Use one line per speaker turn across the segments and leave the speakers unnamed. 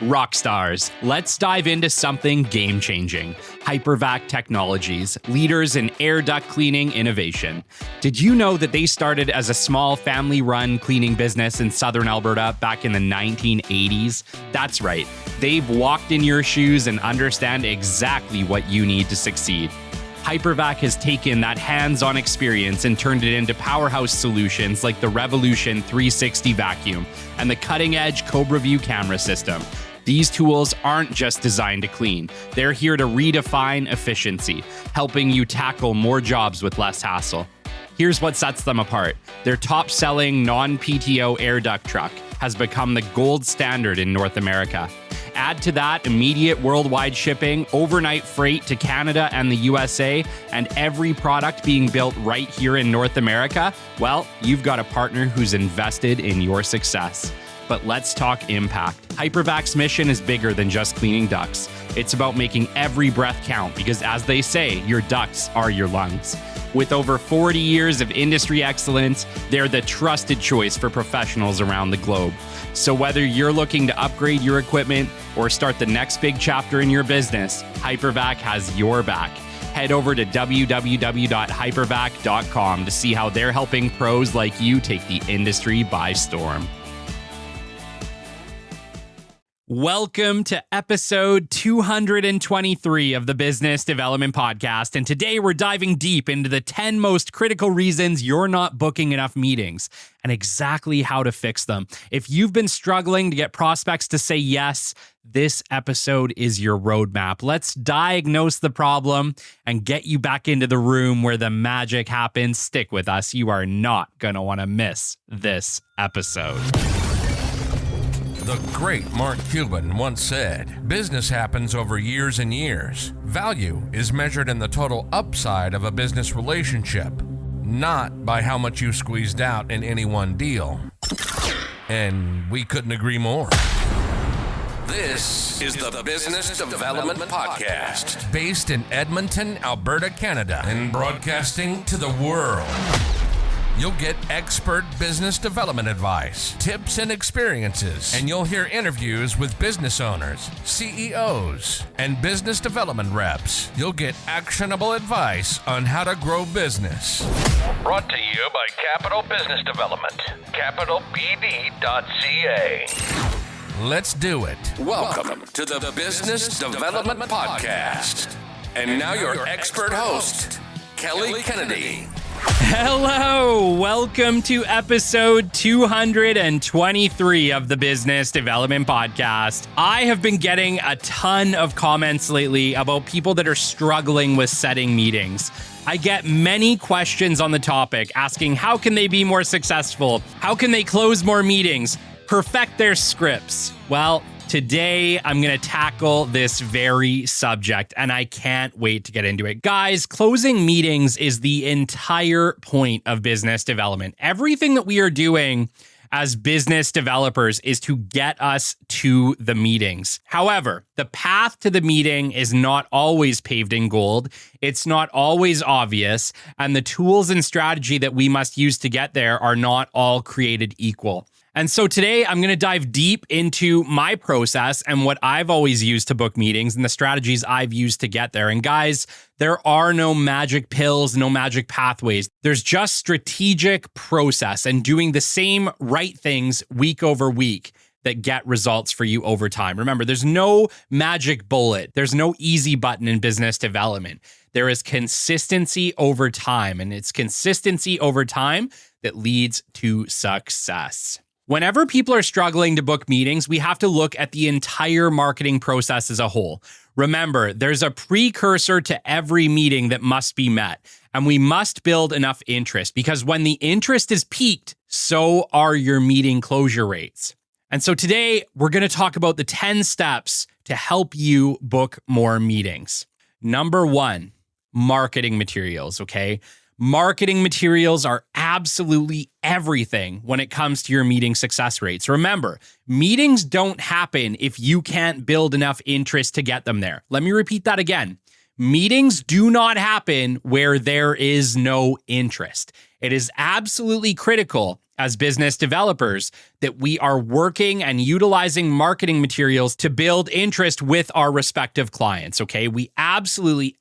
Rock stars, let's dive into something game-changing. Hypervac Technologies, leaders in air duct cleaning innovation. Did you know that they started as a small family-run cleaning business in southern Alberta back in the 1980s? That's right, they've walked in your shoes and understand exactly what you need to succeed. Hypervac has taken that hands-on experience and turned it into powerhouse solutions like the Revolution 360 vacuum and the cutting-edge Cobra View camera system. These tools aren't just designed to clean. They're here to redefine efficiency, helping you tackle more jobs with less hassle. Here's what sets them apart. Their top-selling non-PTO air duct truck has become the gold standard in North America. Add to that immediate worldwide shipping, overnight freight to Canada and the USA, and every product being built right here in North America, well, you've got a partner who's invested in your success. But let's talk impact. Hypervac's mission is bigger than just cleaning ducts. It's about making every breath count because, as they say, your ducts are your lungs. With over 40 years of industry excellence, they're the trusted choice for professionals around the globe. So whether you're looking to upgrade your equipment or start the next big chapter in your business, Hypervac has your back. Head over to www.hypervac.com to see how they're helping pros like you take the industry by storm. Welcome to episode 223 of the Business Development Podcast, and today we're diving deep into the 10 most critical reasons you're not booking enough meetings and exactly how to fix them. If you've been struggling to get prospects to say yes, this episode is your roadmap. Let's diagnose the problem and get you back into the room where the magic happens. Stick with us. You are not going to want to miss this episode.
The great Mark Cuban once said, "Business happens over years and years. Value is measured in the total upside of a business relationship, not by how much you squeezed out in any one deal." And we couldn't agree more. This is the Business Development Podcast, based in Edmonton, Alberta, Canada, and broadcasting to the world. You'll get expert business development advice, tips and experiences, and you'll hear interviews with business owners, CEOs, and business development reps. You'll get actionable advice on how to grow business. Brought to you by Capital Business Development, capitalbd.ca. Let's do it. Welcome to the Business Development Podcast. And now your expert host, Kelly Kennedy.
Hello, welcome to episode 223 of the Business Development Podcast. I have been getting a ton of comments lately about people that are struggling with setting meetings. I get many questions on the topic asking how can they be more successful? How can they close more meetings? Perfect their scripts? Well, today, I'm going to tackle this very subject, and I can't wait to get into it. Guys, closing meetings is the entire point of business development. Everything that we are doing as business developers is to get us to the meetings. However, the path to the meeting is not always paved in gold. It's not always obvious, and the tools and strategy that we must use to get there are not all created equal. And so today I'm going to dive deep into my process and what I've always used to book meetings and the strategies I've used to get there. And guys, there are no magic pills, no magic pathways. There's just strategic process and doing the same right things week over week that get results for you over time. Remember, there's no magic bullet. There's no easy button in business development. There is consistency over time, and it's consistency over time that leads to success. Whenever people are struggling to book meetings, we have to look at the entire marketing process as a whole. Remember, there's a precursor to every meeting that must be met, and we must build enough interest because when the interest is peaked, so are your meeting closure rates. And so today, we're going to talk about the 10 steps to help you book more meetings. Number 1, marketing materials, okay? Marketing materials are absolutely everything when it comes to your meeting success rates. Remember, meetings don't happen if you can't build enough interest to get them there. Let me repeat that again. Meetings do not happen where there is no interest. It is absolutely critical as business developers that we are working and utilizing marketing materials to build interest with our respective clients, okay? We absolutely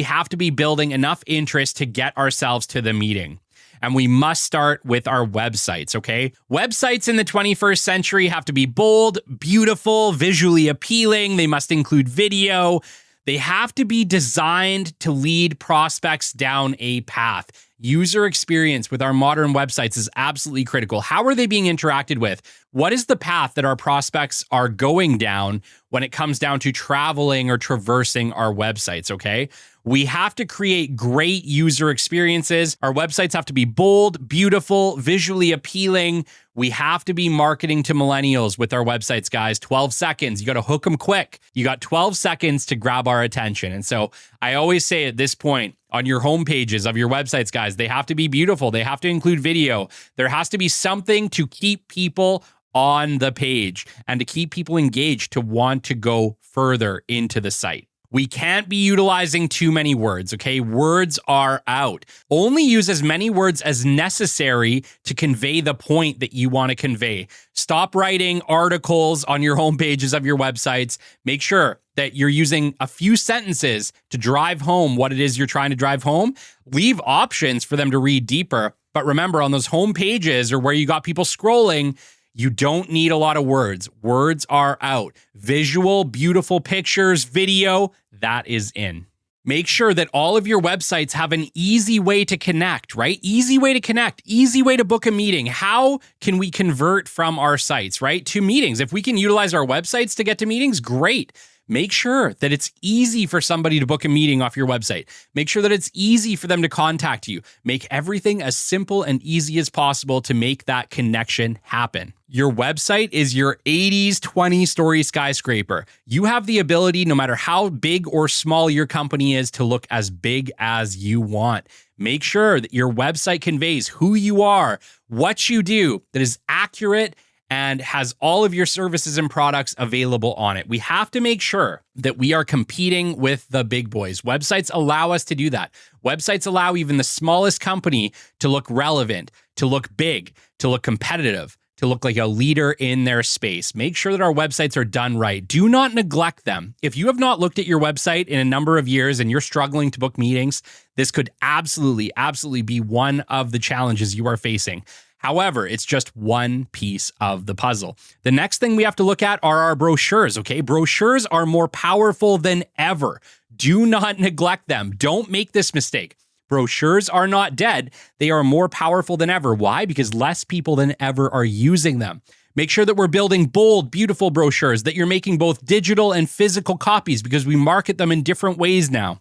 have to be building enough interest to get ourselves to the meeting. And we must start with our websites, okay? Websites in the 21st century have to be bold, beautiful, visually appealing. They must include video. They have to be designed to lead prospects down a path. User experience with our modern websites is absolutely critical. How are they being interacted with? What is the path that our prospects are going down when it comes down to traveling or traversing our websites, okay? We have to create great user experiences. Our websites have to be bold, beautiful, visually appealing. We have to be marketing to millennials with our websites, guys. 12 seconds. You got to hook them quick. You got 12 seconds to grab our attention. And so I always say at this point, on your home pages of your websites, guys, they have to be beautiful. They have to include video. There has to be something to keep people on the page and to keep people engaged to want to go further into the site. We can't be utilizing too many words, okay? Words are out. Only use as many words as necessary to convey the point that you want to convey. Stop writing articles on your home pages of your websites. Make sure that you're using a few sentences to drive home what it is you're trying to drive home. Leave options for them to read deeper. But remember, on those home pages or where you got people scrolling, you don't need a lot of words. Words are out. Visual, beautiful pictures, video, that is in. Make sure that all of your websites have an easy way to connect, right? Easy way to connect, easy way to book a meeting. How can we convert from our sites, right, to meetings? If we can utilize our websites to get to meetings, great. Make sure that it's easy for somebody to book a meeting off your website. Make sure that it's easy for them to contact you. Make everything as simple and easy as possible to make that connection happen. Your website is your 80s 20-story skyscraper. You have the ability, no matter how big or small your company is, to look as big as you want. Make sure that your website conveys who you are, what you do, that is accurate and has all of your services and products available on it. We have to make sure that we are competing with the big boys. Websites allow us to do that. Websites allow even the smallest company to look relevant, to look big, to look competitive, to look like a leader in their space. Make sure that our websites are done right. Do not neglect them. If you have not looked at your website in a number of years and you're struggling to book meetings, this could absolutely be one of the challenges you are facing. However, it's just one piece of the puzzle. The next thing we have to look at are our brochures, okay? Brochures are more powerful than ever. Do not neglect them. Don't make this mistake. Brochures are not dead. They are more powerful than ever. Why? Because less people than ever are using them. Make sure that we're building bold, beautiful brochures, that you're making both digital and physical copies because we market them in different ways now.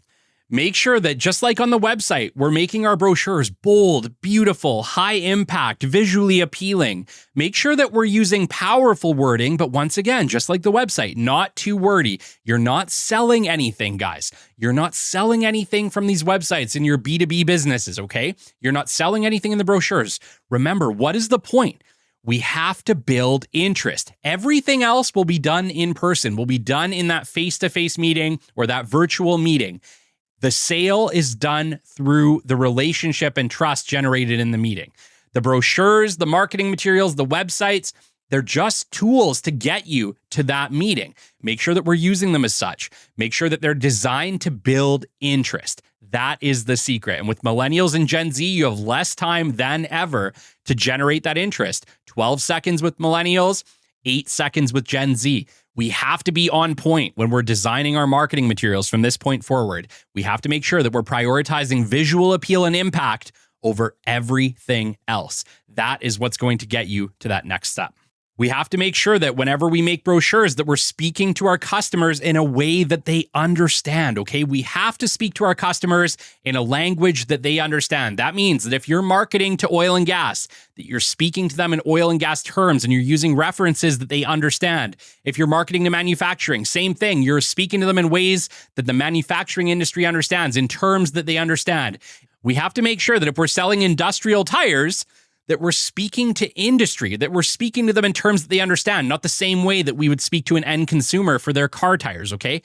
Make sure that just like on the website, we're making our brochures bold, beautiful, high impact, visually appealing. Make sure that we're using powerful wording, but once again, just like the website, not too wordy. You're not selling anything, guys. You're not selling anything from these websites in your B2B businesses, okay? You're not selling anything in the brochures. Remember, what is the point? We have to build interest. Everything else will be done in person, will be done in that face-to-face meeting or that virtual meeting. The sale is done through the relationship and trust generated in the meeting. The brochures, the marketing materials, the websites, they're just tools to get you to that meeting. Make sure that we're using them as such. Make sure that they're designed to build interest. That is the secret. And with millennials and Gen Z, you have less time than ever to generate that interest. 12 seconds with millennials, 8 seconds with Gen Z. We have to be on point when we're designing our marketing materials from this point forward. We have to make sure that we're prioritizing visual appeal and impact over everything else. That is what's going to get you to that next step. We have to make sure that whenever we make brochures that we're speaking to our customers in a way that they understand, okay? We have to speak to our customers in a language that they understand. That means that if you're marketing to oil and gas, that you're speaking to them in oil and gas terms and you're using references that they understand. If you're marketing to manufacturing, same thing. You're speaking to them in ways that the manufacturing industry understands, in terms that they understand. We have to make sure that if we're selling industrial tires, that we're speaking to industry, that we're speaking to them in terms that they understand, not the same way that we would speak to an end consumer for their car tires, okay?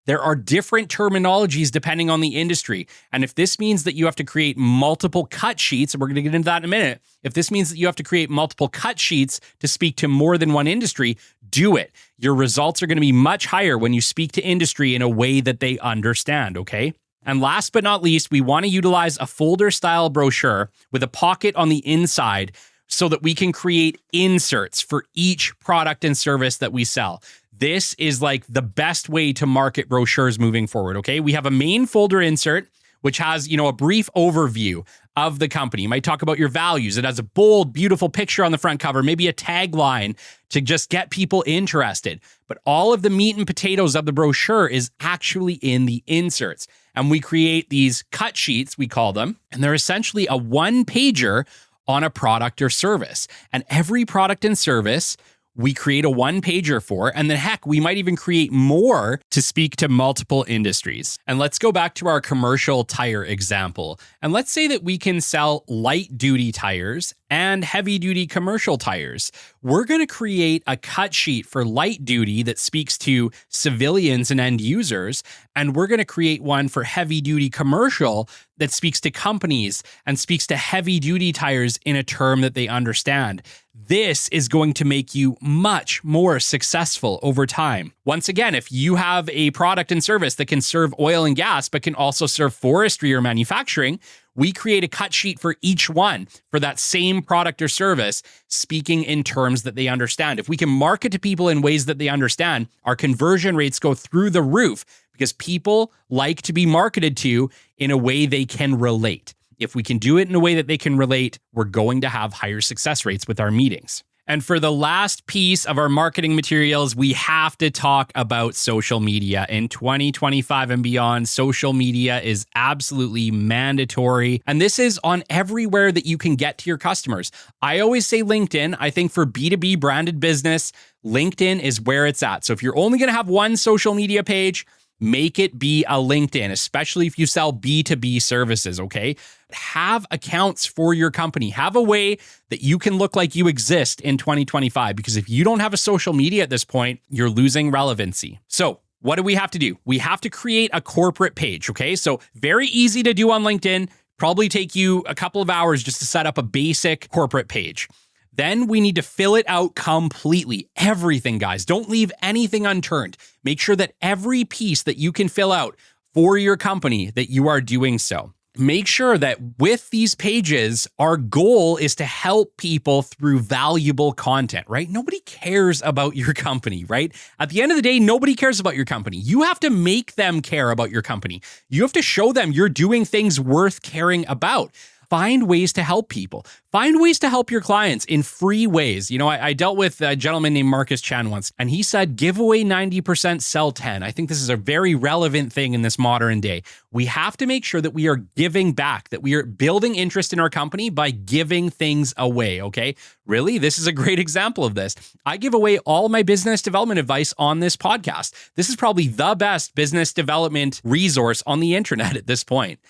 There are different terminologies depending on the industry. And if this means that you have to create multiple cut sheets, and we're going to get into that in a minute, if this means that you have to create multiple cut sheets to speak to more than one industry, do it. Your results are going to be much higher when you speak to industry in a way that they understand, okay? And last but not least, we want to utilize a folder-style brochure with a pocket on the inside so that we can create inserts for each product and service that we sell. This is like the best way to market brochures moving forward, okay? We have a main folder insert, which has, a brief overview of the company. You might talk about your values. It has a bold, beautiful picture on the front cover, maybe a tagline to just get people interested. But all of the meat and potatoes of the brochure is actually in the inserts. And we create these cut sheets, we call them, and they're essentially a one-pager on a product or service. And every product and service we create a one-pager for, and then heck, we might even create more to speak to multiple industries. And let's go back to our commercial tire example. And let's say that we can sell light-duty tires and heavy-duty commercial tires. We're going to create a cut sheet for light-duty that speaks to civilians and end users, and we're going to create one for heavy-duty commercial that speaks to companies and speaks to heavy-duty tires in a term that they understand. This is going to make you much more successful over time. Once again, if you have a product and service that can serve oil and gas, but can also serve forestry or manufacturing, we create a cut sheet for each one for that same product or service, speaking in terms that they understand. If we can market to people in ways that they understand, our conversion rates go through the roof because people like to be marketed to in a way they can relate. If we can do it in a way that they can relate, we're going to have higher success rates with our meetings. And for the last piece of our marketing materials, we have to talk about social media. In 2025 and beyond, social media is absolutely mandatory. And this is on everywhere that you can get to your customers. I always say LinkedIn. I think for B2B branded business, LinkedIn is where it's at. So if you're only going to have one social media page, make it be a LinkedIn, especially if you sell B2B services, okay? Have accounts for your company. Have a way that you can look like you exist in 2025, because if you don't have a social media at this point, you're losing relevancy. So what do we have to do? We have to create a corporate page, okay? So very easy to do on LinkedIn. Probably take you a couple of hours just to set up a basic corporate page. Then we need to fill it out completely. Everything, guys. Don't leave anything unturned. Make sure that every piece that you can fill out for your company, that you are doing so. Make sure that with these pages, our goal is to help people through valuable content, right? Nobody cares about your company, right? At the end of the day, nobody cares about your company. You have to make them care about your company. You have to show them you're doing things worth caring about. Find ways to help people. Find ways to help your clients in free ways. I dealt with a gentleman named Marcus Chan once, and he said, give away 90%, sell 10. I think this is a very relevant thing in this modern day. We have to make sure that we are giving back, that we are building interest in our company by giving things away, okay? Really, this is a great example of this. I give away all my business development advice on this podcast. This is probably the best business development resource on the internet at this point.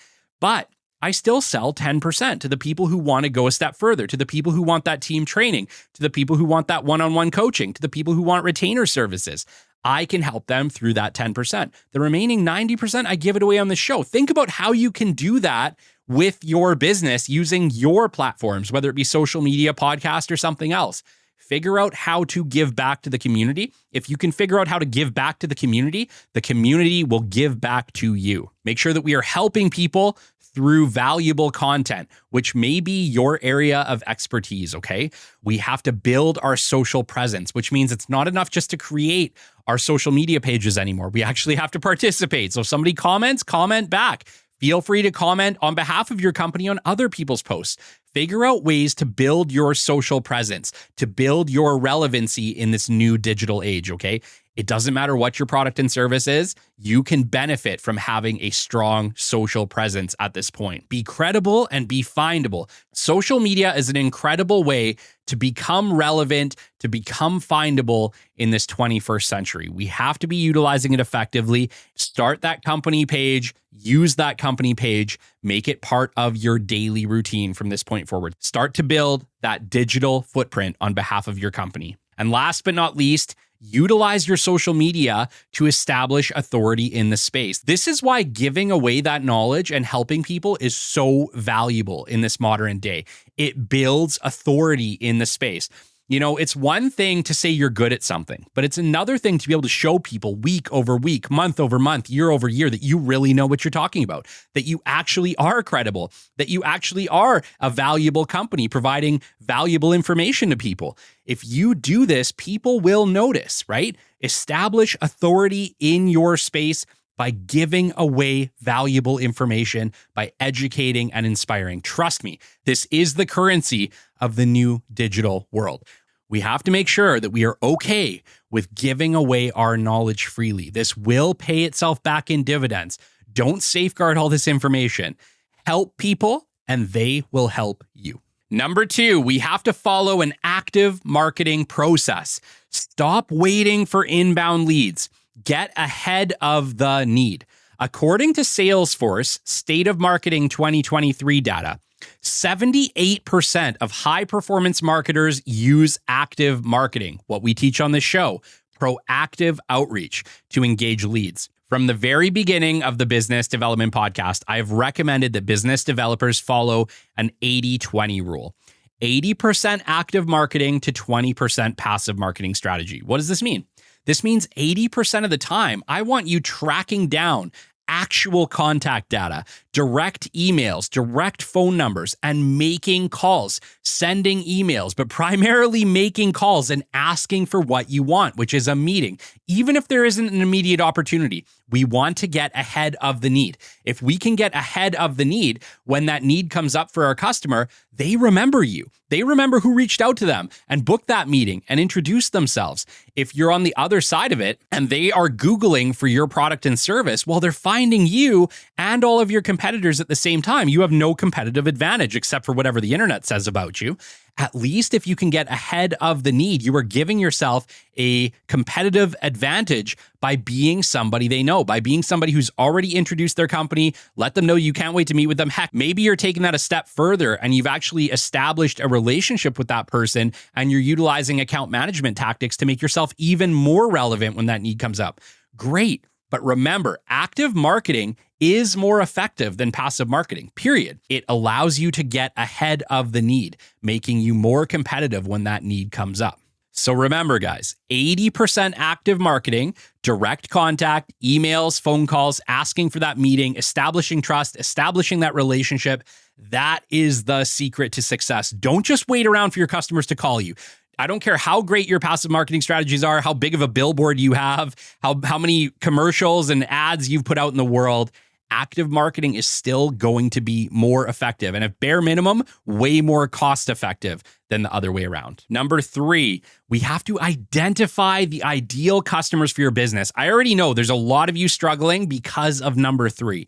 But I still sell 10% to the people who want to go a step further, to the people who want that team training, to the people who want that one-on-one coaching, to the people who want retainer services. I can help them through that 10%. The remaining 90%, I give it away on the show. Think about how you can do that with your business using your platforms, whether it be social media, podcast, or something else. Figure out how to give back to the community. If you can figure out how to give back to the community will give back to you. Make sure that we are helping people through valuable content, which may be your area of expertise, okay? We have to build our social presence, which means it's not enough just to create our social media pages anymore. We actually have to participate. So if somebody comments, comment back. Feel free to comment on behalf of your company on other people's posts. Figure out ways to build your social presence, to build your relevancy in this new digital age, okay? It doesn't matter what your product and service is, you can benefit from having a strong social presence at this point. Be credible and be findable. Social media is an incredible way to become relevant, to become findable in this 21st century. We have to be utilizing it effectively. Start that company page, use that company page, make it part of your daily routine from this point forward. Start to build that digital footprint on behalf of your company. And last but not least, Utilize your social media to establish authority in the space. This is why giving away that knowledge and helping people is so valuable in this modern day. It builds authority in the space. You know, it's one thing to say you're good at something, but it's another thing to be able to show people week over week, month over month, year over year that you really know what you're talking about, that you actually are credible, that you actually are a valuable company providing valuable information to people. If you do this, people will notice, right? Establish authority in your space by giving away valuable information, by educating and inspiring. Trust me, this is the currency of the new digital world. We have to make sure that we are okay with giving away our knowledge freely. This will pay itself back in dividends. Don't safeguard all this information. Help people, and they will help you. Number 2, we have to follow an active marketing process. Stop waiting for inbound leads. Get ahead of the need. According to Salesforce State of Marketing 2023 data, 78% of high-performance marketers use active marketing, what we teach on this show, proactive outreach, to engage leads. From the very beginning of the Business Development Podcast, I have recommended that business developers follow an 80-20 rule. 80% active marketing to 20% passive marketing strategy. What does this mean? This means 80% of the time, I want you tracking down actual contact data, direct emails, direct phone numbers, and making calls, sending emails, but primarily making calls and asking for what you want, which is a meeting. Even if there isn't an immediate opportunity, we want to get ahead of the need. If we can get ahead of the need, when that need comes up for our customer, they remember you. They remember who reached out to them and booked that meeting and introduced themselves. If you're on the other side of it and they are Googling for your product and service, well, they're finding you and all of your competitors at the same time. You have no competitive advantage except for whatever the internet says about you. At least if you can get ahead of the need, you are giving yourself a competitive advantage by being somebody they know, by being somebody who's already introduced their company, let them know you can't wait to meet with them. Heck, maybe you're taking that a step further and you've actually established a relationship with that person and you're utilizing account management tactics to make yourself even more relevant when that need comes up. Great. But remember, active marketing is more effective than passive marketing, period. It allows you to get ahead of the need, making you more competitive when that need comes up. So remember, guys, 80% active marketing, direct contact, emails, phone calls, asking for that meeting, establishing trust, establishing that relationship. That is the secret to success. Don't just wait around for your customers to call you. I don't care how great your passive marketing strategies are, how big of a billboard you have, how many commercials and ads you've put out in the world. Active marketing is still going to be more effective and at bare minimum, way more cost effective than the other way around. Number 3, we have to identify the ideal customers for your business. I already know there's a lot of you struggling because of number 3.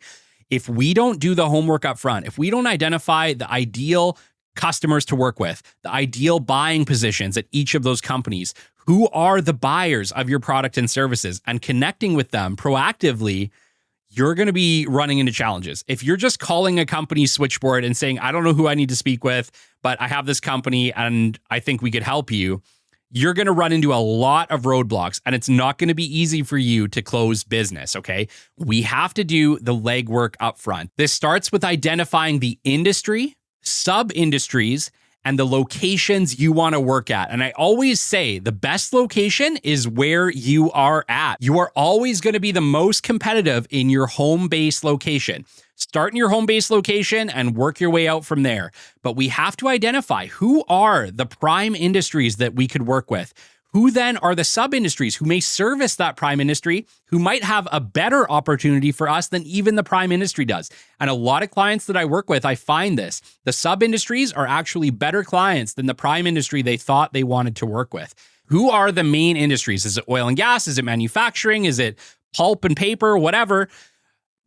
If we don't do the homework up front, if we don't identify the ideal customers to work with, the ideal buying positions at each of those companies, who are the buyers of your product and services, and connecting with them proactively, you're going to be running into challenges. If you're just calling a company switchboard and saying, I don't know who I need to speak with, but I have this company and I think we could help you, you're going to run into a lot of roadblocks and it's not going to be easy for you to close business, okay? We have to do the legwork up front. This starts with identifying the industry, sub-industries, and the locations you want to work at. And I always say the best location is where you are at. You are always going to be the most competitive in your home base location. Start in your home base location and work your way out from there. But we have to identify who are the prime industries that we could work with. Who then are the sub-industries who may service that prime industry, who might have a better opportunity for us than even the prime industry does? And a lot of clients that I work with, I find this. The sub-industries are actually better clients than the prime industry they thought they wanted to work with. Who are the main industries? Is it oil and gas? Is it manufacturing? Is it pulp and paper? Whatever.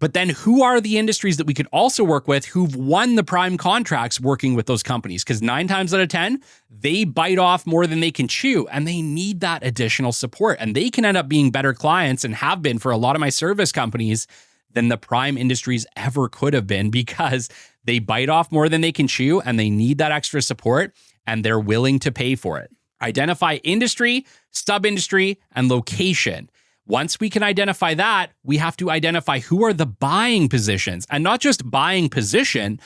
But then who are the industries that we could also work with who've won the prime contracts working with those companies? Because 9 times out of 10, they bite off more than they can chew and they need that additional support. And they can end up being better clients and have been for a lot of my service companies than the prime industries ever could have been because they bite off more than they can chew and they need that extra support and they're willing to pay for it. Identify industry, sub-industry, and location. Once we can identify that, we have to identify who are the buying positions, and not just buying positions.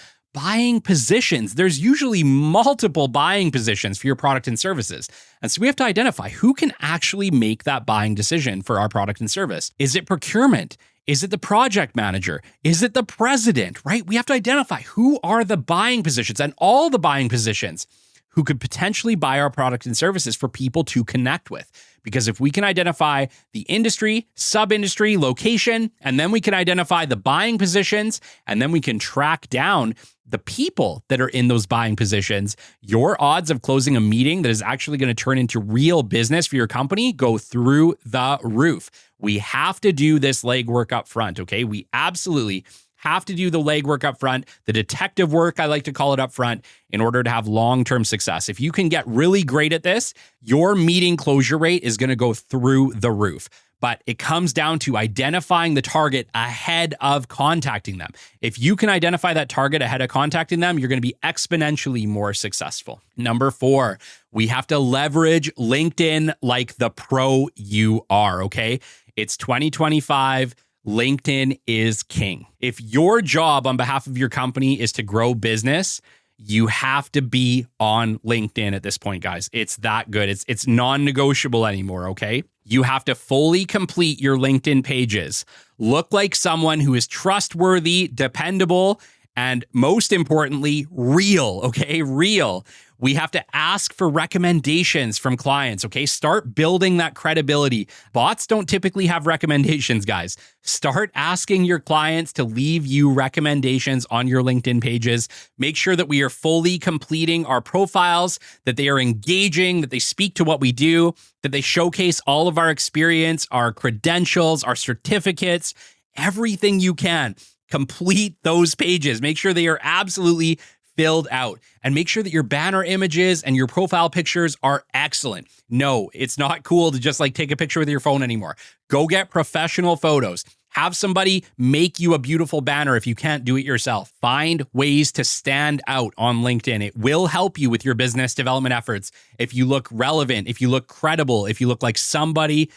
There's usually multiple buying positions for your product and services. And so we have to identify who can actually make that buying decision for our product and service. Is it procurement? Is it the project manager? Is it the president, right? We have to identify who are the buying positions and all the buying positions who could potentially buy our product and services for people to connect with. Because if we can identify the industry, sub-industry, location, and then we can identify the buying positions, and then we can track down the people that are in those buying positions, your odds of closing a meeting that is actually going to turn into real business for your company go through the roof. We have to do this legwork up front, okay? We absolutely have to do the legwork up front, the detective work, I like to call it up front, in order to have long-term success. If you can get really great at this, your meeting closure rate is going to go through the roof. But it comes down to identifying the target ahead of contacting them. If you can identify that target ahead of contacting them, you're going to be exponentially more successful. Number 4, we have to leverage LinkedIn like the pro you are, okay? It's 2025. LinkedIn is king. If your job on behalf of your company is to grow business, you have to be on LinkedIn at this point, guys. It's that good. It's non-negotiable anymore, okay? You have to fully complete your LinkedIn pages. Look like someone who is trustworthy, dependable, and most importantly, real, okay? Real. We have to ask for recommendations from clients, okay? Start building that credibility. Bots don't typically have recommendations, guys. Start asking your clients to leave you recommendations on your LinkedIn pages. Make sure that we are fully completing our profiles, that they are engaging, that they speak to what we do, that they showcase all of our experience, our credentials, our certificates, everything you can. Complete those pages. Make sure they are absolutely filled out, and make sure that your banner images and your profile pictures are excellent. No, it's not cool to just like take a picture with your phone anymore. Go get professional photos. Have somebody make you a beautiful banner if you can't do it yourself. Find ways to stand out on LinkedIn. It will help you with your business development efforts. If you look relevant, if you look credible, if you look like somebody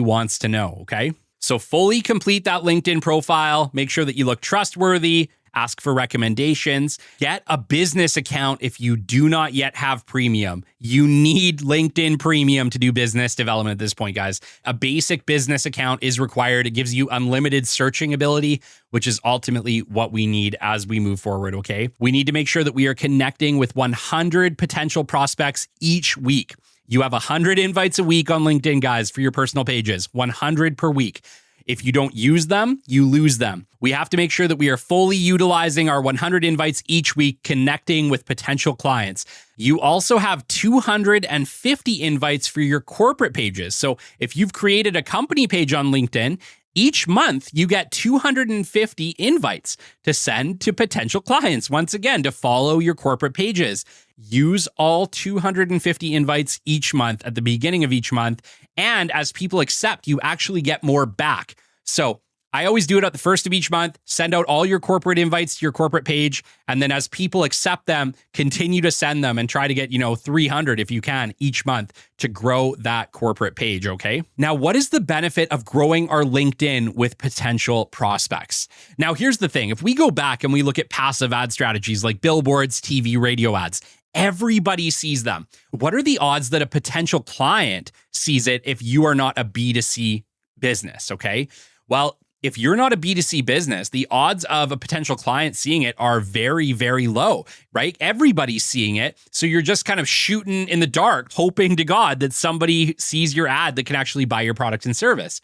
wants to know, okay? So fully complete that LinkedIn profile. Make sure that you look trustworthy. Ask for recommendations. Get a business account if you do not yet have premium. You need LinkedIn Premium to do business development at this point, guys. A basic business account is required. It gives you unlimited searching ability, which is ultimately what we need as we move forward, okay? We need to make sure that we are connecting with 100 potential prospects each week. You have 100 invites a week on LinkedIn, guys, for your personal pages, 100 per week. If you don't use them, you lose them. We have to make sure that we are fully utilizing our 100 invites each week, connecting with potential clients. You also have 250 invites for your corporate pages. So if you've created a company page on LinkedIn, each month you get 250 invites to send to potential clients. Once again, to follow your corporate pages. Use all 250 invites each month at the beginning of each month. And as people accept, you actually get more back. So I always do it at the first of each month, send out all your corporate invites to your corporate page. And then as people accept them, continue to send them and try to get, 300 if you can each month to grow that corporate page, okay? Now, what is the benefit of growing our LinkedIn with potential prospects? Now, here's the thing. If we go back and we look at passive ad strategies like billboards, TV, radio ads, everybody sees them. What are the odds that a potential client sees it if you are not a B2C business, okay? Well, if you're not a B2C business, the odds of a potential client seeing it are very, very low, right? Everybody's seeing it. So you're just kind of shooting in the dark, hoping to God that somebody sees your ad that can actually buy your product and service.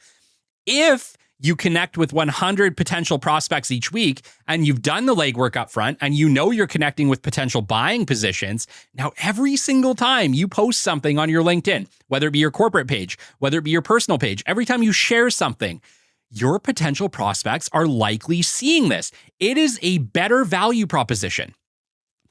If you connect with 100 potential prospects each week and you've done the legwork up front and you know you're connecting with potential buying positions, now every single time you post something on your LinkedIn, whether it be your corporate page, whether it be your personal page, every time you share something, your potential prospects are likely seeing this. It is a better value proposition,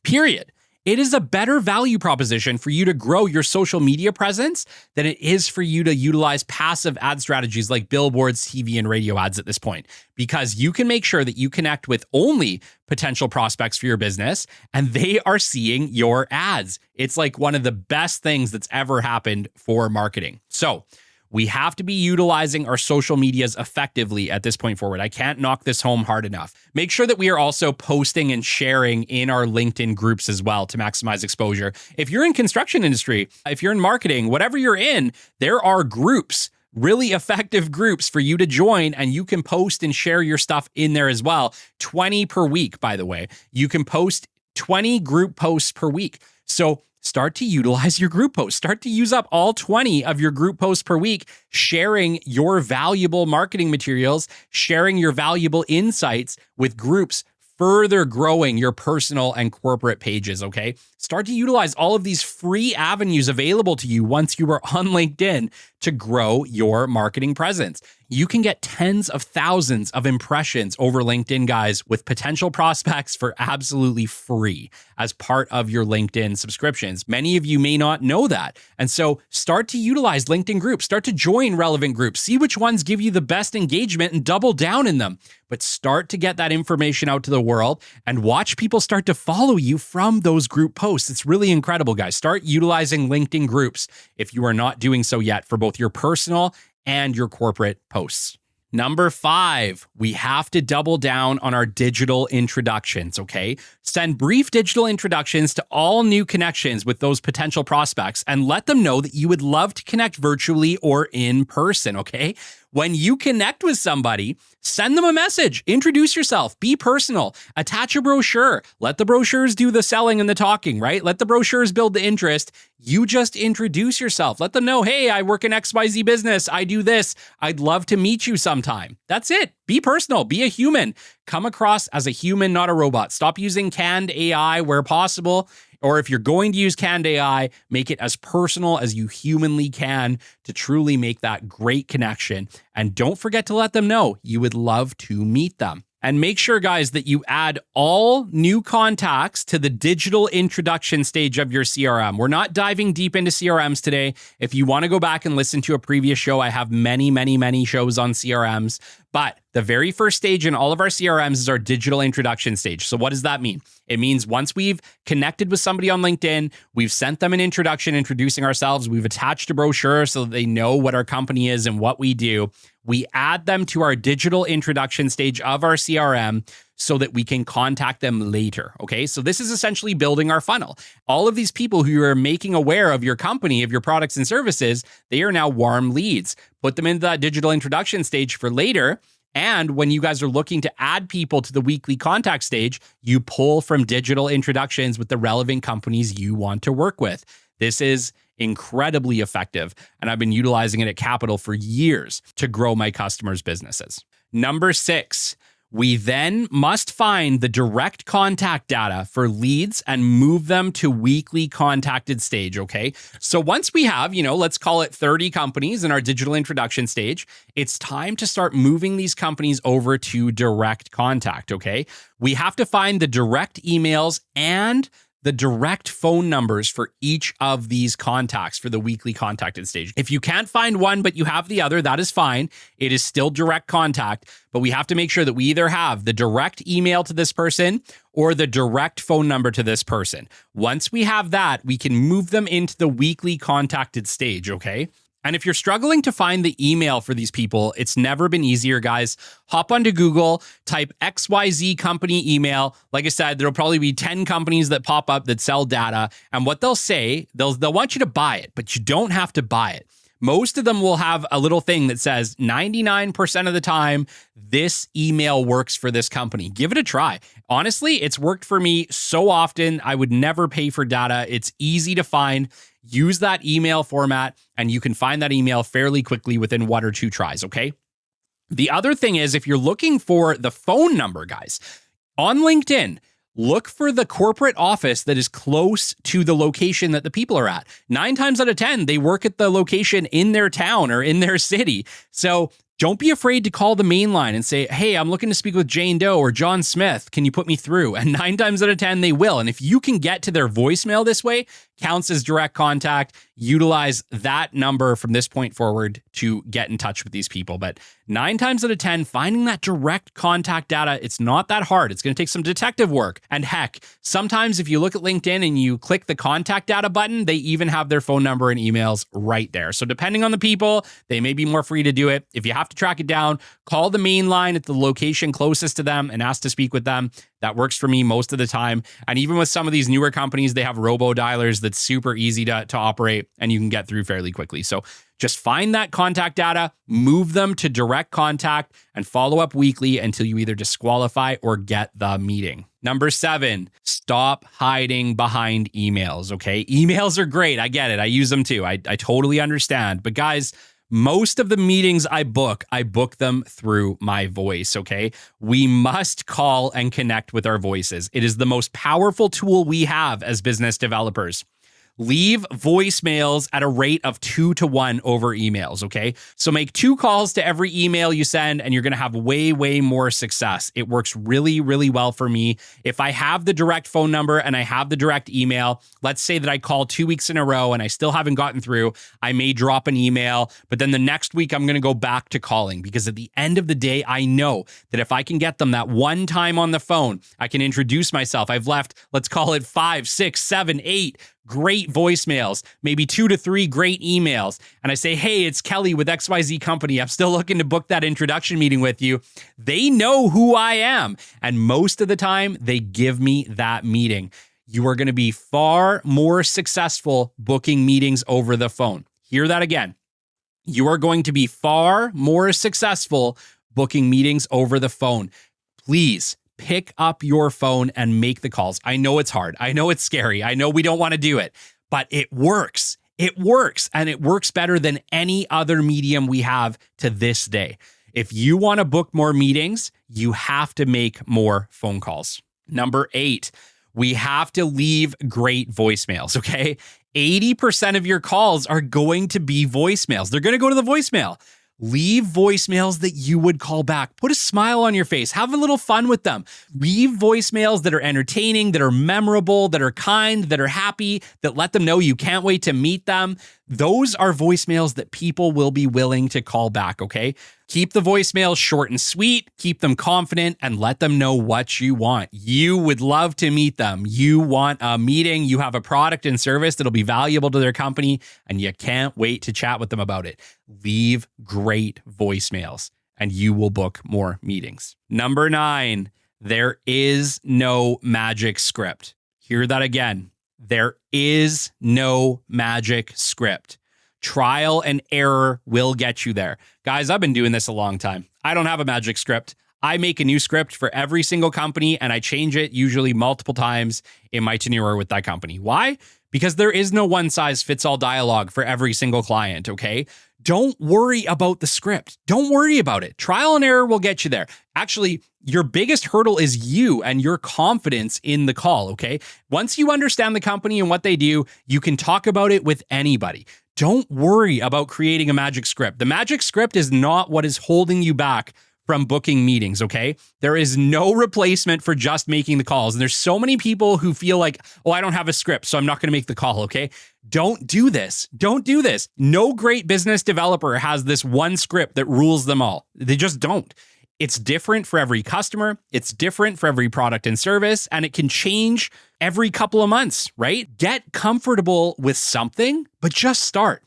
period. It is a better value proposition for you to grow your social media presence than it is for you to utilize passive ad strategies like billboards, TV, and radio ads at this point, because you can make sure that you connect with only potential prospects for your business and they are seeing your ads. It's like one of the best things that's ever happened for marketing. So we have to be utilizing our social medias effectively at this point forward. I can't knock this home hard enough. Make sure that we are also posting and sharing in our LinkedIn groups as well to maximize exposure. If you're in construction industry, if you're in marketing, whatever you're in, there are groups, really effective groups for you to join, and you can post and share your stuff in there as well. 20 per week, by the way. You can post 20 group posts per week. So start to utilize your group posts. Start to use up all 20 of your group posts per week, sharing your valuable marketing materials, sharing your valuable insights with groups, further growing your personal and corporate pages, okay? Start to utilize all of these free avenues available to you once you are on LinkedIn to grow your marketing presence. You can get tens of thousands of impressions over LinkedIn, guys, with potential prospects for absolutely free as part of your LinkedIn subscriptions. Many of you may not know that. And so start to utilize LinkedIn groups, start to join relevant groups, see which ones give you the best engagement and double down in them. But start to get that information out to the world and watch people start to follow you from those group posts. It's really incredible, guys. Start utilizing LinkedIn groups if you are not doing so yet for both your personal and your corporate posts. Number 5, we have to double down on our digital introductions, okay? Send brief digital introductions to all new connections with those potential prospects and let them know that you would love to connect virtually or in person, okay? When you connect with somebody, send them a message, introduce yourself, be personal, attach a brochure, let the brochures do the selling and the talking, right? Let the brochures build the interest. You just introduce yourself. Let them know, hey, I work in XYZ business. I do this. I'd love to meet you sometime. That's it. Be personal, be a human. Come across as a human, not a robot. Stop using canned AI where possible. Or if you're going to use canned AI, make it as personal as you humanly can to truly make that great connection. And don't forget to let them know you would love to meet them. And make sure, guys, that you add all new contacts to the digital introduction stage of your CRM. We're not diving deep into CRMs today. If you want to go back and listen to a previous show, I have many, many, many shows on CRMs. But the very first stage in all of our CRMs is our digital introduction stage. So what does that mean? It means once we've connected with somebody on LinkedIn, we've sent them an introduction introducing ourselves, we've attached a brochure so that they know what our company is and what we do. We add them to our digital introduction stage of our CRM so that we can contact them later, okay? So this is essentially building our funnel. All of these people who are making aware of your company, of your products and services, they are now warm leads. Put them into that digital introduction stage for later. And when you guys are looking to add people to the weekly contact stage, you pull from digital introductions with the relevant companies you want to work with. This is incredibly effective, and I've been utilizing it at Capital for years to grow my customers' businesses. Number 6, we then must find the direct contact data for leads and move them to weekly contacted stage, okay? So once we have, let's call it 30 companies in our digital introduction stage, it's time to start moving these companies over to direct contact, okay? We have to find the direct emails and the direct phone numbers for each of these contacts for the weekly contacted stage. If you can't find one, but you have the other, that is fine. It is still direct contact, but we have to make sure that we either have the direct email to this person or the direct phone number to this person. Once we have that, we can move them into the weekly contacted stage, okay? And if you're struggling to find the email for these people, it's never been easier, guys. Hop onto Google, type XYZ company email. Like I said, there'll probably be 10 companies that pop up that sell data. And what they'll say, they'll want you to buy it, but you don't have to buy it. Most of them will have a little thing that says 99% of the time, this email works for this company. Give it a try. Honestly, it's worked for me so often. I would never pay for data. It's easy to find. Use that email format, and you can find that email fairly quickly within 1 or 2 tries, okay? The other thing is, if you're looking for the phone number, guys, on LinkedIn, look for the corporate office that is close to the location that the people are at. 9 times out of 10, they work at the location in their town or in their city. So Don't be afraid to call the main line and say, hey, I'm looking to speak with Jane Doe or John Smith. Can you put me through? And 9 times out of 10, they will. And if you can get to their voicemail this way, counts as direct contact. Utilize that number from this point forward to get in touch with these people. But 9 times out of 10, finding that direct contact data, it's not that hard. It's going to take some detective work. And heck, sometimes if you look at LinkedIn and you click the contact data button, they even have their phone number and emails right there. So depending on the people, they may be more free to do it. If you have to track it down, call the main line at the location closest to them and ask to speak with them. That works for me most of the time. And even with some of these newer companies, they have robo dialers that's super easy to operate and you can get through fairly quickly. So just find that contact data, move them to direct contact, and follow up weekly until you either disqualify or get the meeting. Number 7, stop hiding behind emails, okay? Emails are great. I get it. I use them too. I totally understand. But guys, most of the meetings I book them through my voice, okay? We must call and connect with our voices. It is the most powerful tool we have as business developers. Leave voicemails at a rate of 2 to 1 over emails, okay? So make 2 calls to every email you send and you're gonna have way, way more success. It works really, really well for me. If I have the direct phone number and I have the direct email, let's say that I call 2 weeks in a row and I still haven't gotten through, I may drop an email, but then the next week I'm gonna go back to calling because at the end of the day, I know that if I can get them that one time on the phone, I can introduce myself. I've left, let's call it 5, 6, 7, 8 great voicemails, maybe 2 to 3 great emails. And I say, hey, it's Kelly with XYZ Company. I'm still looking to book that introduction meeting with you. They know who I am. And most of the time, they give me that meeting. You are going to be far more successful booking meetings over the phone. Hear that again. You are going to be far more successful booking meetings over the phone. Please pick up your phone and make the calls. I know it's hard. I know it's scary. I know we don't want to do it, but it works. It works, and it works better than any other medium we have to this day. If you want to book more meetings, you have to make more phone calls. Number 8, we have to leave great voicemails, okay? 80% of your calls are going to be voicemails. They're going to go to the voicemail. Leave voicemails that you would call back. Put a smile on your face. Have a little fun with them. Leave voicemails that are entertaining, that are memorable, that are kind, that are happy, that let them know you can't wait to meet them. Those are voicemails that people will be willing to call back, okay? Keep the voicemails short and sweet, keep them confident, and let them know what you want. You would love to meet them. You want a meeting. You have a product and service that'll be valuable to their company, and you can't wait to chat with them about it. Leave great voicemails, and you will book more meetings. Number 9, there is no magic script. Hear that again. There is no magic script. Trial and error will get you there. Guys, I've been doing this a long time. I don't have a magic script. I make a new script for every single company and I change it usually multiple times in my tenure with that company. Why? Because there is no one size fits all dialogue for every single client, okay? Don't worry about the script. Don't worry about it. Trial and error will get you there. Actually, your biggest hurdle is you and your confidence in the call, okay? Once you understand the company and what they do, you can talk about it with anybody. Don't worry about creating a magic script. The magic script is not what is holding you back from booking meetings, okay? There is no replacement for just making the calls. And there's so many people who feel like, oh, I don't have a script, so I'm not going to make the call, okay? Don't do this. Don't do this. No great business developer has this one script that rules them all. They just don't. It's different for every customer. It's different for every product and service, and it can change every couple of months, right? Get comfortable with something, but just start.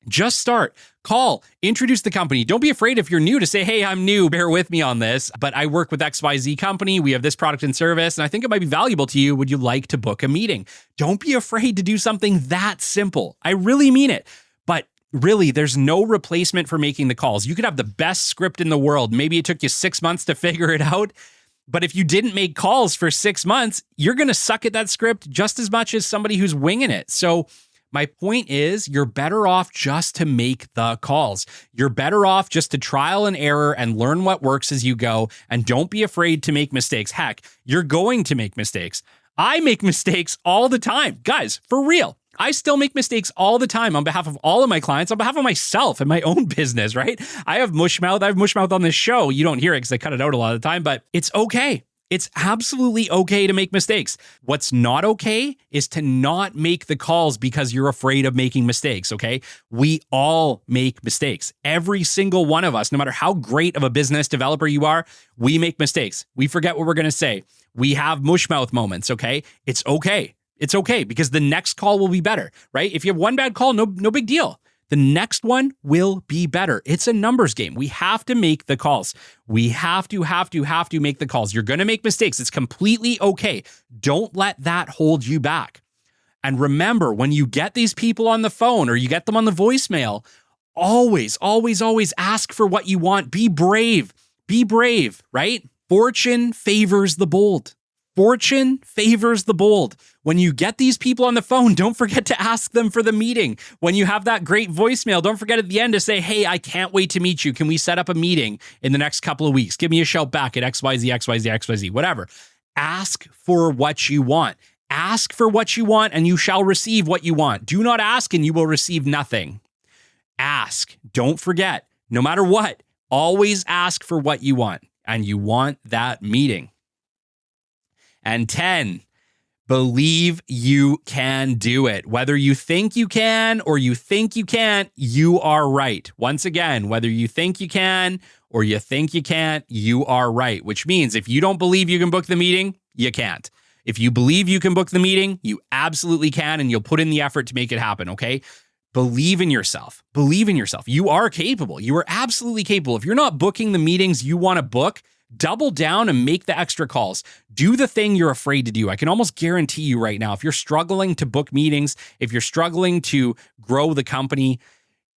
Just start. Call, introduce the company. Don't be afraid if you're new to say, hey, I'm new, bear with me on this, but I work with XYZ company. We have this product and service, and I think it might be valuable to you. Would you like to book a meeting? Don't be afraid to do something that simple. I really mean it. But really, there's no replacement for making the calls. You could have the best script in the world. Maybe it took you 6 months to figure it out. But if you didn't make calls for 6 months, you're going to suck at that script just as much as somebody who's winging it. So my point is, you're better off just to make the calls. You're better off just to trial and error and learn what works as you go. And don't be afraid to make mistakes. Heck, you're going to make mistakes. I make mistakes all the time. Guys, for real. I still make mistakes all the time on behalf of all of my clients, on behalf of myself and my own business, right? I have mush mouth. I have mush mouth on this show. You don't hear it because I cut it out a lot of the time, but it's okay. It's absolutely okay to make mistakes. What's not okay is to not make the calls because you're afraid of making mistakes, okay? We all make mistakes. Every single one of us, no matter how great of a business developer you are, we make mistakes. We forget what we're going to say. We have mush mouth moments, okay? It's okay. It's okay because the next call will be better, right? If you have one bad call, no big deal. The next one will be better. It's a numbers game. We have to make the calls. We have to make the calls. You're going to make mistakes. It's completely okay. Don't let that hold you back. And remember, when you get these people on the phone or you get them on the voicemail, always ask for what you want. Be brave, right? Fortune favors the bold. Fortune favors the bold. When you get these people on the phone, don't forget to ask them for the meeting. When you have that great voicemail, don't forget at the end to say, hey, I can't wait to meet you. Can we set up a meeting in the next couple of weeks? Give me a shout back at XYZ, whatever. Ask for what you want. Ask for what you want and you shall receive what you want. Do not ask and you will receive nothing. Ask. Don't forget, no matter what, always ask for what you want. And you want that meeting. And 10, believe you can do it. Whether you think you can or you think you can't, you are right. Once again, whether you think you can or you think you can't, you are right. Which means if you don't believe you can book the meeting, you can't. If you believe you can book the meeting, you absolutely can, and you'll put in the effort to make it happen, okay? Believe in yourself. Believe in yourself. You are capable. You are absolutely capable. If you're not booking the meetings you want to book, double down and make the extra calls. Do the thing you're afraid to do. I can almost guarantee you right now, if you're struggling to book meetings, if you're struggling to grow the company,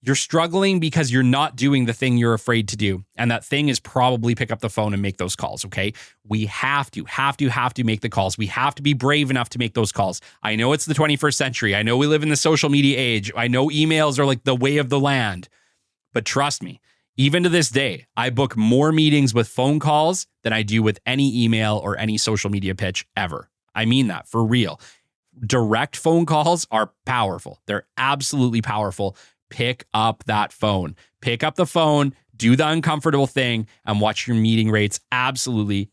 you're struggling because you're not doing the thing you're afraid to do. And that thing is probably pick up the phone and make those calls, okay? We have to make the calls. We have to be brave enough to make those calls. I know it's the 21st century. I know we live in the social media age. I know emails are like the way of the land. But trust me, even to this day, I book more meetings with phone calls than I do with any email or any social media pitch ever. I mean that for real. Direct phone calls are powerful. They're absolutely powerful. Pick up that phone. Pick up the phone, do the uncomfortable thing, and watch your meeting rates absolutely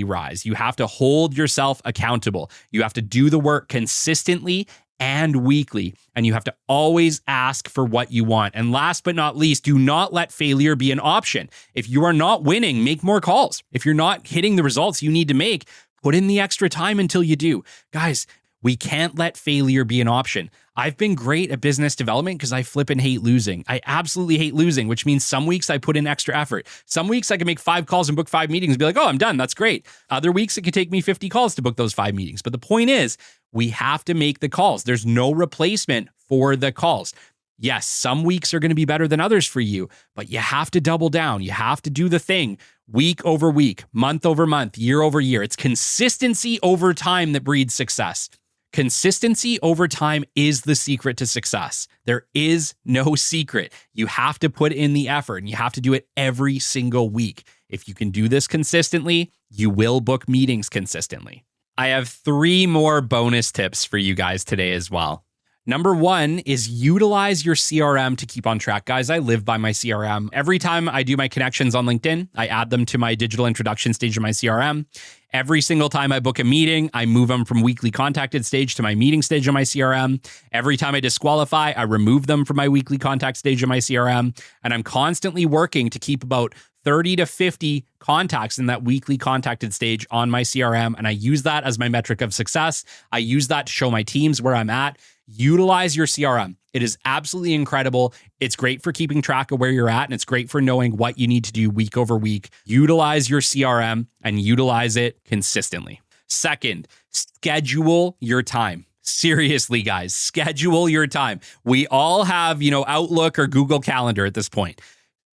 rise. You have to hold yourself accountable. You have to do the work consistently and weekly, and you have to always ask for what you want. And last but not least, do not let failure be an option. If you are not winning, make more calls. If you're not hitting the results you need to make, put in the extra time until you do. Guys, we can't let failure be an option. I've been great at business development because I flip and hate losing. I absolutely hate losing, which means some weeks I put in extra effort. Some weeks I can make 5 calls and book 5 meetings and be like, oh, I'm done. That's great. Other weeks it could take me 50 calls to book those 5 meetings. But the point is, we have to make the calls. There's no replacement for the calls. Yes, some weeks are going to be better than others for you, but you have to double down. You have to do the thing week over week, month over month, year over year. It's consistency over time that breeds success. Consistency over time is the secret to success. There is no secret. You have to put in the effort and you have to do it every single week. If you can do this consistently, you will book meetings consistently. I have 3 more bonus tips for you guys today as well. Number 1 is utilize your CRM to keep on track. Guys, I live by my CRM. Every time I do my connections on LinkedIn, I add them to my digital introduction stage of my CRM. Every single time I book a meeting, I move them from weekly contacted stage to my meeting stage of my CRM. Every time I disqualify, I remove them from my weekly contact stage of my CRM. And I'm constantly working to keep about 30 to 50 contacts in that weekly contacted stage on my CRM. And I use that as my metric of success. I use that to show my teams where I'm at. Utilize your CRM. It is absolutely incredible. It's great for keeping track of where you're at, and it's great for knowing what you need to do week over week. Utilize your CRM and utilize it consistently. Second, schedule your time. Seriously, guys, schedule your time. We all have, Outlook or Google Calendar at this point.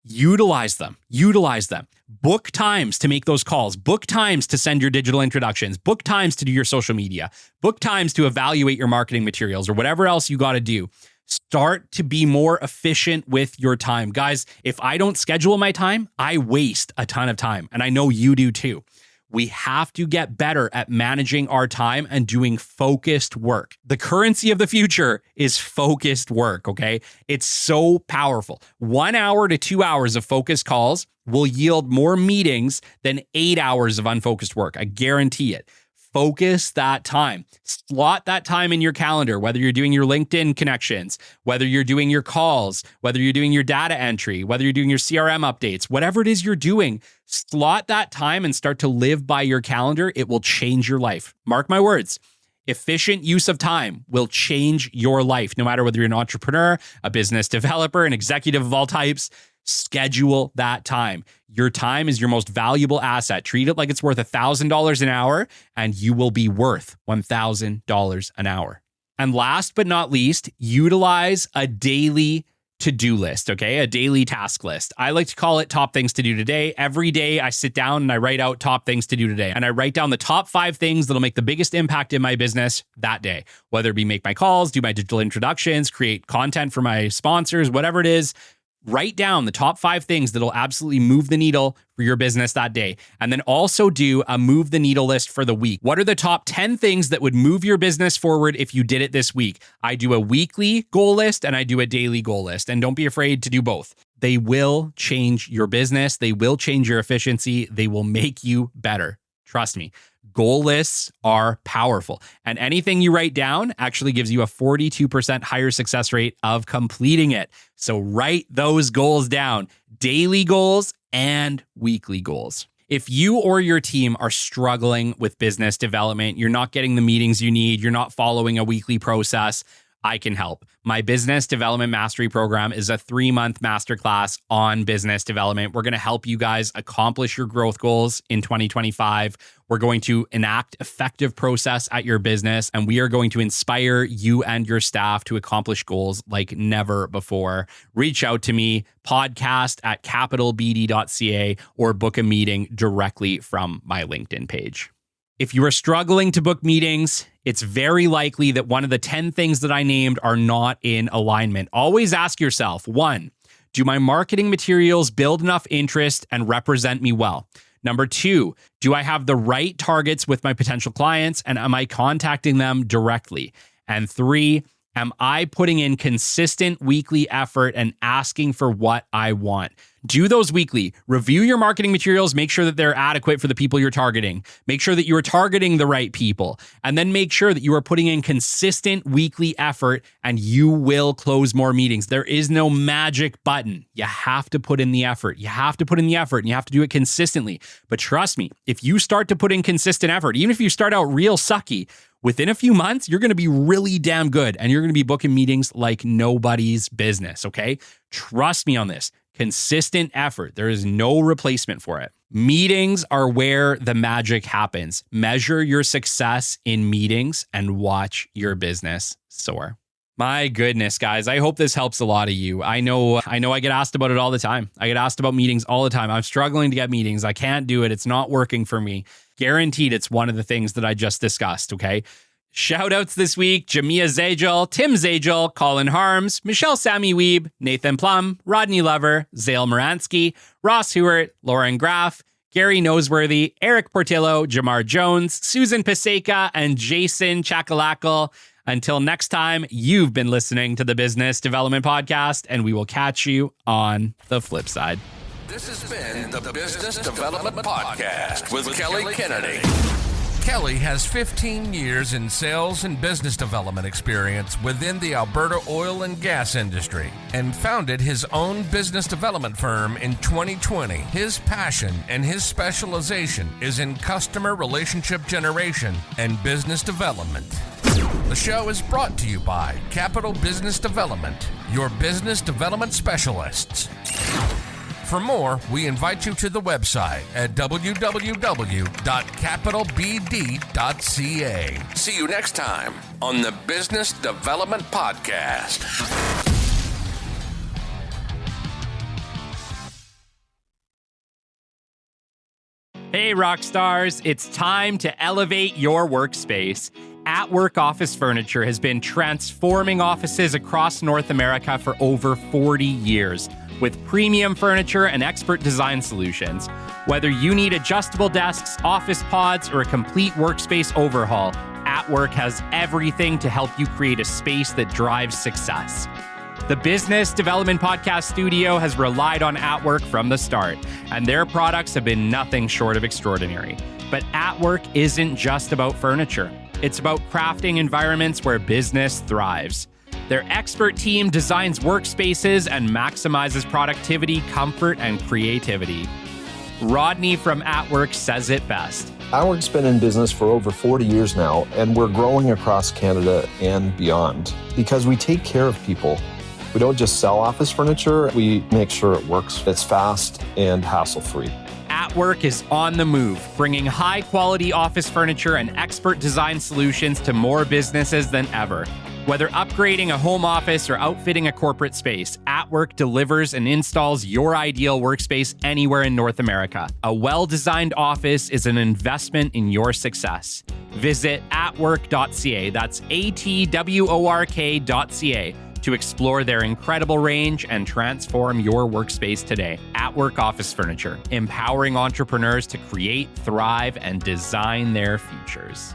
Utilize them. Book times to make those calls. Book times to send your digital introductions. Book times to do your social media. Book times to evaluate your marketing materials or whatever else you got to do. Start to be more efficient with your time. Guys, if I don't schedule my time, I waste a ton of time. And I know you do too. We have to get better at managing our time and doing focused work. The currency of the future is focused work, okay? It's so powerful. 1 hour to 2 hours of focused calls will yield more meetings than 8 hours of unfocused work. I guarantee it. Focus that time. Slot that time in your calendar, whether you're doing your LinkedIn connections, whether you're doing your calls, whether you're doing your data entry, whether you're doing your CRM updates, whatever it is you're doing, slot that time and start to live by your calendar. It will change your life. Mark my words. Efficient use of time will change your life, no matter whether you're an entrepreneur, a business developer, an executive of all types. Schedule that time. Your time is your most valuable asset. Treat it like it's worth $1,000 an hour, and you will be worth $1,000 an hour. And last but not least, utilize a daily to-do list, okay? A daily task list. I like to call it top things to do today. Every day I sit down and I write out top things to do today. And I write down the top 5 things that'll make the biggest impact in my business that day. Whether it be make my calls, do my digital introductions, create content for my sponsors, whatever it is. Write down the top 5 things that'll absolutely move the needle for your business that day. And then also do a move the needle list for the week. What are the top 10 things that would move your business forward if you did it this week? I do a weekly goal list and I do a daily goal list. And don't be afraid to do both. They will change your business. They will change your efficiency. They will make you better. Trust me. Goal lists are powerful, and anything you write down actually gives you a 42% higher success rate of completing it. So write those goals down, daily goals and weekly goals. If you or your team are struggling with business development, you're not getting the meetings you need, you're not following a weekly process, I can help. My Business Development Mastery Program is a 3-month masterclass on business development. We're going to help you guys accomplish your growth goals in 2025. We're going to enact effective process at your business, and we are going to inspire you and your staff to accomplish goals like never before. Reach out to me, podcast@capitalbd.ca, or book a meeting directly from my LinkedIn page. If you are struggling to book meetings, it's very likely that one of the 10 things that I named are not in alignment. Always ask yourself, 1, do my marketing materials build enough interest and represent me well? Number 2, do I have the right targets with my potential clients and am I contacting them directly? And 3, am I putting in consistent weekly effort and asking for what I want? Do those weekly. Review your marketing materials. Make sure that they're adequate for the people you're targeting. Make sure that you are targeting the right people. And then make sure that you are putting in consistent weekly effort and you will close more meetings. There is no magic button. You have to put in the effort. You have to put in the effort and you have to do it consistently. But trust me, if you start to put in consistent effort, even if you start out real sucky, within a few months, you're going to be really damn good and you're going to be booking meetings like nobody's business, okay? Trust me on this. Consistent effort. There is no replacement for it. Meetings are where the magic happens. Measure your success in meetings and watch your business soar. My goodness, guys. I hope this helps a lot of you. I know I get asked about it all the time. I get asked about meetings all the time. I'm struggling to get meetings. I can't do it. It's not working for me. Guaranteed it's one of the things that I just discussed, okay? Shout outs this week, Jamia Zajal, Tim Zajal, Colin Harms, Michelle Sammy Weeb, Nathan Plum, Rodney Lover, Zale Moransky, Ross Hewart, Lauren Graff, Gary Noseworthy, Eric Portillo, Jamar Jones, Susan Paseka, and Jason Chakalakal. Until next time, you've been listening to the Business Development Podcast, and we will catch you on the flip side.
This has been the Business Development Podcast with Kelly Kennedy. Kelly has 15 years in sales and business development experience within the Alberta oil and gas industry and founded his own business development firm in 2020. His passion and his specialization is in customer relationship generation and business development. The show is brought to you by Capital Business Development, your business development specialists. For more, we invite you to the website at www.capitalbd.ca. See you next time on the Business Development Podcast.
Hey, rock stars, it's time to elevate your workspace. At Work Office Furniture has been transforming offices across North America for over 40 years. with premium furniture and expert design solutions. Whether you need adjustable desks, office pods, or a complete workspace overhaul, Atwork has everything to help you create a space that drives success. The Business Development Podcast Studio has relied on Atwork from the start, and their products have been nothing short of extraordinary. But Atwork isn't just about furniture. It's about crafting environments where business thrives. Their expert team designs workspaces and maximizes productivity, comfort, and creativity. Rodney from Atwork says it best.
Atwork's been in business for over 40 years now, and we're growing across Canada and beyond because we take care of people. We don't just sell office furniture, we make sure it works. It's fast and hassle-free.
Atwork is on the move, bringing high-quality office furniture and expert design solutions to more businesses than ever. Whether upgrading a home office or outfitting a corporate space, Atwork delivers and installs your ideal workspace anywhere in North America. A well-designed office is an investment in your success. Visit atwork.ca, that's atwork.ca, to explore their incredible range and transform your workspace today. Atwork Office Furniture, empowering entrepreneurs to create, thrive, and design their futures.